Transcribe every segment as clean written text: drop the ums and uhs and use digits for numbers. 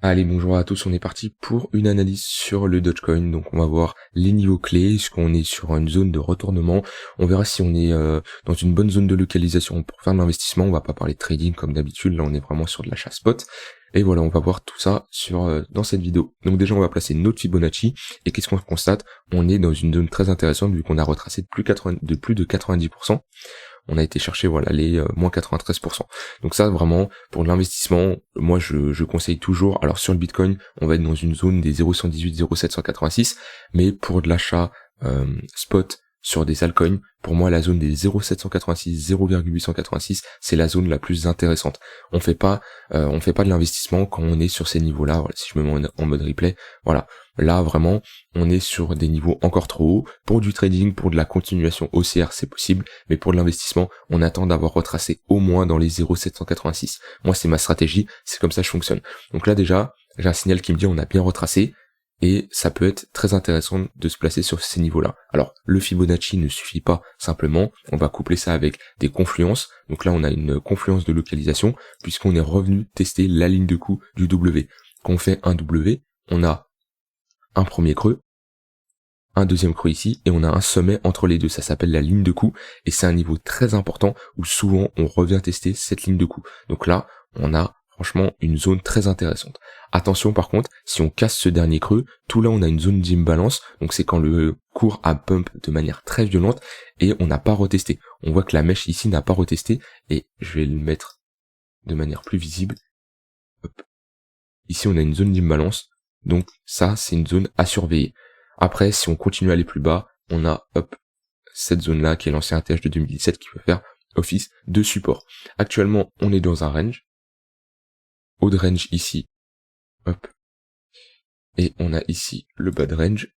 Allez, bonjour à tous, on est parti pour une analyse sur le Dogecoin. Donc on va voir les niveaux clés, est-ce qu'on est sur une zone de retournement, on verra si on est dans une bonne zone de localisation pour faire de l'investissement. On va pas parler de trading comme d'habitude, là on est vraiment sur de l'achat spot. Et voilà, on va voir tout ça dans cette vidéo. Donc déjà on va placer notre Fibonacci, et qu'est-ce qu'on constate? On est dans une zone très intéressante vu qu'on a retracé de plus de 90%. On a été chercher les moins 93%. Donc ça vraiment pour l'investissement, moi je conseille toujours. Alors sur le Bitcoin, on va être dans une zone des 0,118, 0,786, mais pour de l'achat spot sur des altcoins, pour moi la zone des 0,786, 0,886, c'est la zone la plus intéressante. On fait pas de l'investissement quand on est sur ces niveaux-là. Voilà, si je me mets en mode replay, voilà. Là vraiment, on est sur des niveaux encore trop hauts. Pour du trading, pour de la continuation haussière, c'est possible, mais pour de l'investissement, on attend d'avoir retracé au moins dans les 0,786. Moi, c'est ma stratégie, c'est comme ça que je fonctionne. Donc là déjà, j'ai un signal qui me dit on a bien retracé, et ça peut être très intéressant de se placer sur ces niveaux-là. Alors, le Fibonacci ne suffit pas simplement, on va coupler ça avec des confluences. Donc là, on a une confluence de localisation, puisqu'on est revenu tester la ligne de coup du W. Quand on fait un W, on a un premier creux, un deuxième creux ici, et on a un sommet entre les deux. Ça s'appelle la ligne de coup, et c'est un niveau très important où souvent on revient tester cette ligne de coup. Donc là, on a franchement une zone très intéressante. Attention par contre, si on casse ce dernier creux, tout là on a une zone d'imbalance, donc c'est quand le cours a pump de manière très violente et on n'a pas retesté. On voit que la mèche ici n'a pas retesté, et je vais le mettre de manière plus visible. Hop. Ici on a une zone d'imbalance, donc ça c'est une zone à surveiller. Après, si on continue à aller plus bas, on a cette zone-là qui est l'ancien ATH de 2017 qui peut faire office de support. Actuellement, on est dans un range. Haut de range ici. Hop. Et on a ici le bas de range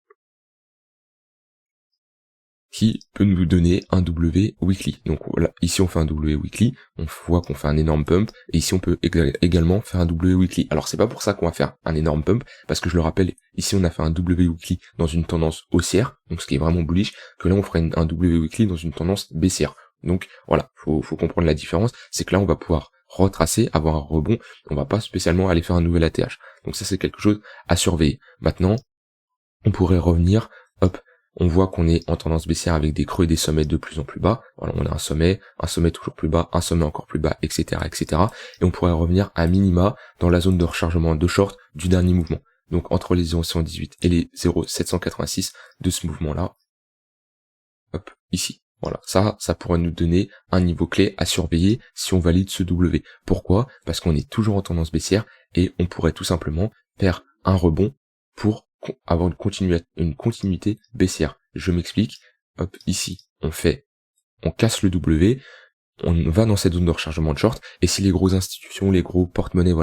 qui peut nous donner un W weekly. Donc voilà, ici on fait un W weekly, on voit qu'on fait un énorme pump, et ici on peut également faire un W weekly. Alors c'est pas pour ça qu'on va faire un énorme pump, parce que je le rappelle, ici on a fait un W weekly dans une tendance haussière, donc ce qui est vraiment bullish, que là on ferait un W weekly dans une tendance baissière. Donc voilà, faut comprendre la différence, c'est que là on va pouvoir retracer, avoir un rebond, on va pas spécialement aller faire un nouvel ATH. Donc ça c'est quelque chose à surveiller. Maintenant, on pourrait revenir, on voit qu'on est en tendance baissière avec des creux et des sommets de plus en plus bas. Voilà, on a un sommet toujours plus bas, un sommet encore plus bas, etc., etc. Et on pourrait revenir à minima dans la zone de rechargement de short du dernier mouvement. Donc entre les 0,118 et les 0,786 de ce mouvement-là. Ici. Voilà, ça pourrait nous donner un niveau clé à surveiller si on valide ce W. Pourquoi? Parce qu'on est toujours en tendance baissière et on pourrait tout simplement faire un rebond pour avoir une continuité baissière. Je m'explique. Ici, on casse le W, on va dans cette zone de rechargement de short, et si les grosses institutions, les gros porte-monnaie,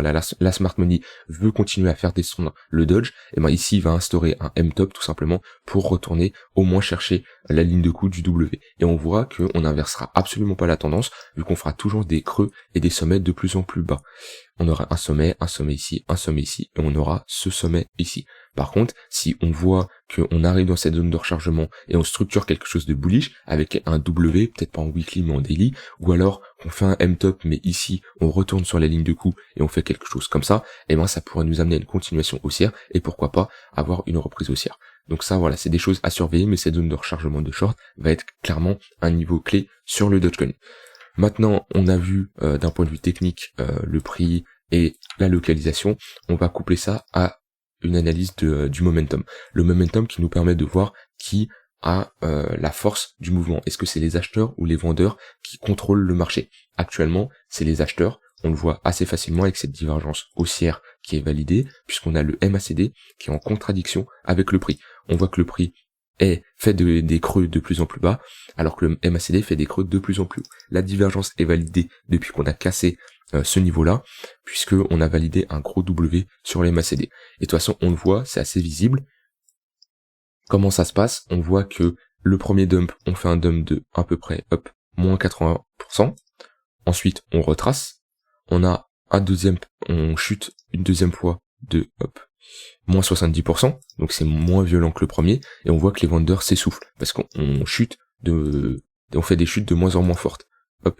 la smart money veut continuer à faire descendre le Doge, et ben ici il va instaurer un M-top tout simplement pour retourner au moins chercher la ligne de coup du W. Et on voit qu'on n'inversera absolument pas la tendance, vu qu'on fera toujours des creux et des sommets de plus en plus bas. On aura un sommet ici, et on aura ce sommet ici. Par contre, si on voit qu'on arrive dans cette zone de rechargement et on structure quelque chose de bullish avec un W, peut-être pas en weekly mais en daily, ou alors qu'on fait un M-top mais ici on retourne sur la ligne de coup et on fait quelque chose comme ça, et ben ça pourrait nous amener à une continuation haussière et pourquoi pas avoir une reprise haussière. Donc ça voilà, c'est des choses à surveiller, mais cette zone de rechargement de short va être clairement un niveau clé sur le Dogecoin. Maintenant, on a vu d'un point de vue technique le prix et la localisation, on va coupler ça à une analyse du momentum. Le momentum qui nous permet de voir qui a la force du mouvement. Est-ce que c'est les acheteurs ou les vendeurs qui contrôlent le marché? Actuellement, c'est les acheteurs. On le voit assez facilement avec cette divergence haussière qui est validée, puisqu'on a le MACD qui est en contradiction avec le prix. On voit que le prix fait des creux de plus en plus bas, alors que le MACD fait des creux de plus en plus haut. La divergence est validée depuis qu'on a cassé ce niveau-là, puisque on a validé un gros W sur les MACD. Et de toute façon, on le voit, c'est assez visible. Comment ça se passe? On voit que le premier dump, on fait un dump de à peu près, moins 80%. Ensuite, on retrace. On a on chute une deuxième fois de, moins 70%, donc c'est moins violent que le premier, et on voit que les vendeurs s'essoufflent, parce qu'on on fait des chutes de moins en moins fortes.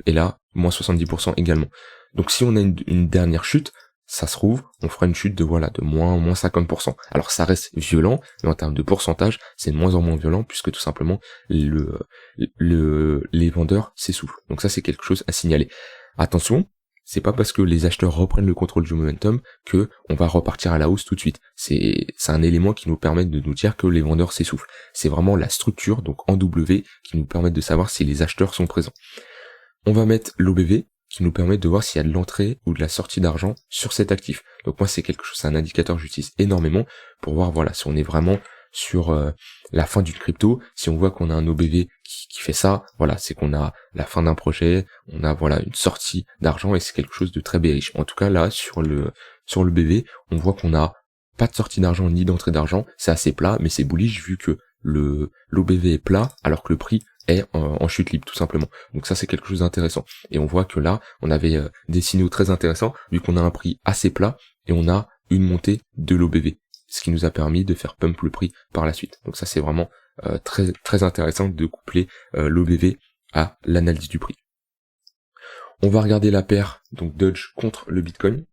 Et là, moins 70% également. Donc si on a une dernière chute, ça se trouve, on fera une chute de moins 50%. Alors ça reste violent, mais en termes de pourcentage, c'est de moins en moins violent, puisque tout simplement, les vendeurs s'essoufflent. Donc ça, c'est quelque chose à signaler. Attention, c'est pas parce que les acheteurs reprennent le contrôle du momentum que on va repartir à la hausse tout de suite. C'est un élément qui nous permet de nous dire que les vendeurs s'essoufflent. C'est vraiment la structure, donc en W, qui nous permet de savoir si les acheteurs sont présents. On va mettre l'OBV, qui nous permet de voir s'il y a de l'entrée ou de la sortie d'argent sur cet actif. Donc moi, c'est un indicateur que j'utilise énormément pour voir, si on est vraiment sur la fin d'une crypto. Si on voit qu'on a un OBV qui fait ça, c'est qu'on a la fin d'un projet, on a une sortie d'argent, et c'est quelque chose de très bearish. En tout cas, là, sur le BV, on voit qu'on a pas de sortie d'argent ni d'entrée d'argent, c'est assez plat, mais c'est bullish vu que l'OBV est plat alors que le prix est en chute libre, tout simplement. Donc ça, c'est quelque chose d'intéressant. Et on voit que là, on avait des signaux très intéressants, vu qu'on a un prix assez plat, et on a une montée de l'OBV, ce qui nous a permis de faire pump le prix par la suite. Donc ça, c'est vraiment très, très intéressant de coupler l'OBV à l'analyse du prix. On va regarder la paire, donc Doge contre le Bitcoin.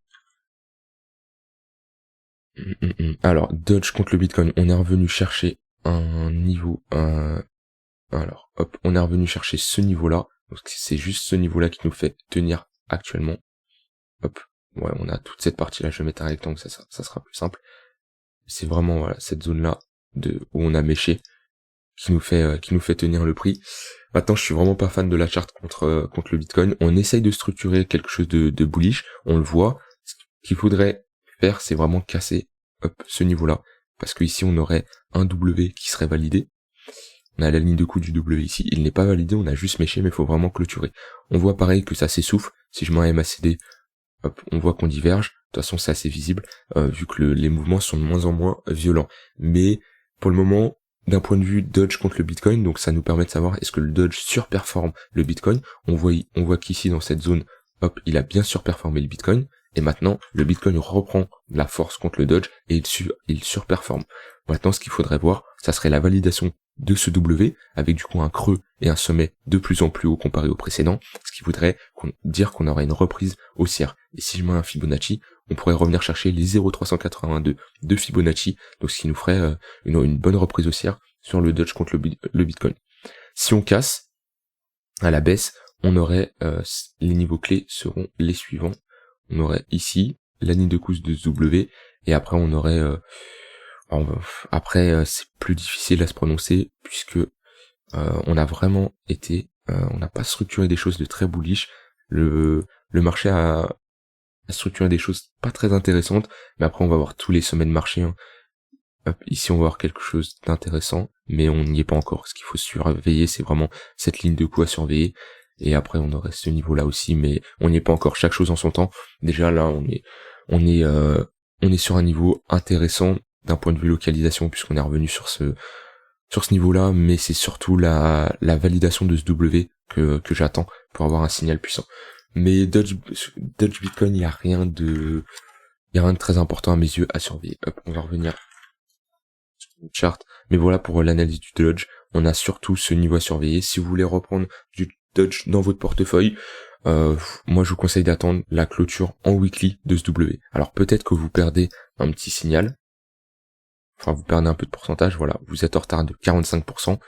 Alors, Doge contre le Bitcoin, on est revenu chercher un niveau... Alors, hop, on est revenu chercher ce niveau-là. Donc c'est juste ce niveau-là qui nous fait tenir actuellement. Hop, on a toute cette partie-là. Je vais mettre un rectangle, ça sera plus simple. C'est vraiment cette zone-là où on a méché qui nous fait tenir le prix. Maintenant, je suis vraiment pas fan de la charte contre le Bitcoin. On essaye de structurer quelque chose de bullish. On le voit. Ce qu'il faudrait faire, c'est vraiment casser ce niveau-là, parce que ici on aurait un W qui serait validé. On a la ligne de coup du W ici, il n'est pas validé, on a juste méché, mais il faut vraiment clôturer. On voit pareil que ça s'essouffle, si je mets un MACD, on voit qu'on diverge, de toute façon c'est assez visible, vu que les mouvements sont de moins en moins violents. Mais pour le moment, d'un point de vue Doge contre le Bitcoin, donc ça nous permet de savoir est-ce que le Doge surperforme le Bitcoin. On voit qu'ici dans cette zone, il a bien surperformé le Bitcoin, et maintenant le Bitcoin reprend la force contre le Doge et il surperforme. Maintenant, ce qu'il faudrait voir, ça serait la validation de ce W, avec du coup un creux et un sommet de plus en plus haut comparé au précédent, ce qui voudrait dire qu'on aurait une reprise haussière. Et si je mets un Fibonacci, on pourrait revenir chercher les 0,382 de Fibonacci, donc ce qui nous ferait une bonne reprise haussière sur le Doge contre le Bitcoin. Si on casse à la baisse, on aurait les niveaux clés seront les suivants. On aurait ici la ligne de couche de ce W, et après on aurait c'est plus difficile à se prononcer, puisque on a vraiment été on n'a pas structuré des choses de très bullish. Le marché a structuré des choses pas très intéressantes, mais après on va voir tous les sommets de marché, ici on va voir quelque chose d'intéressant, mais on n'y est pas encore. Ce qu'il faut surveiller, c'est vraiment cette ligne de coup à surveiller, et après on aurait ce niveau là aussi, mais on n'y est pas encore. Chaque chose en son temps. Déjà là on est sur un niveau intéressant d'un point de vue localisation, puisqu'on est revenu sur ce niveau-là, mais c'est surtout la validation de ce W que j'attends pour avoir un signal puissant. Mais Doge Bitcoin, il y a rien de très important à mes yeux à surveiller. On va revenir sur une charte, mais voilà pour l'analyse du Doge. On a surtout ce niveau à surveiller. Si vous voulez reprendre du Doge dans votre portefeuille, moi je vous conseille d'attendre la clôture en weekly de ce W. Alors peut-être que vous perdez un petit signal, vous perdez un peu de pourcentage, vous êtes en retard de 45%.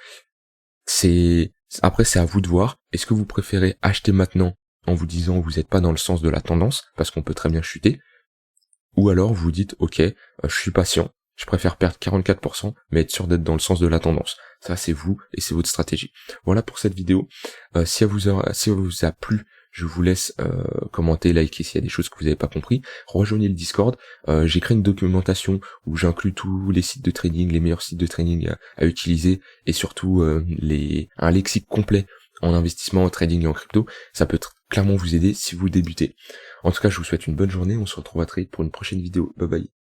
Après c'est à vous de voir. Est-ce que vous préférez acheter maintenant en vous disant vous n'êtes pas dans le sens de la tendance, parce qu'on peut très bien chuter, ou alors vous dites ok, je suis patient, je préfère perdre 44%, mais être sûr d'être dans le sens de la tendance. Ça c'est vous et c'est votre stratégie. Voilà pour cette vidéo. Si elle vous a plu, je vous laisse commenter, liker s'il y a des choses que vous n'avez pas compris. Rejoignez le Discord. J'ai créé une documentation où j'inclus tous les sites de trading, les meilleurs sites de trading à utiliser, et surtout un lexique complet en investissement, en trading et en crypto. Ça peut clairement vous aider si vous débutez. En tout cas, je vous souhaite une bonne journée. On se retrouve à très vite pour une prochaine vidéo. Bye bye.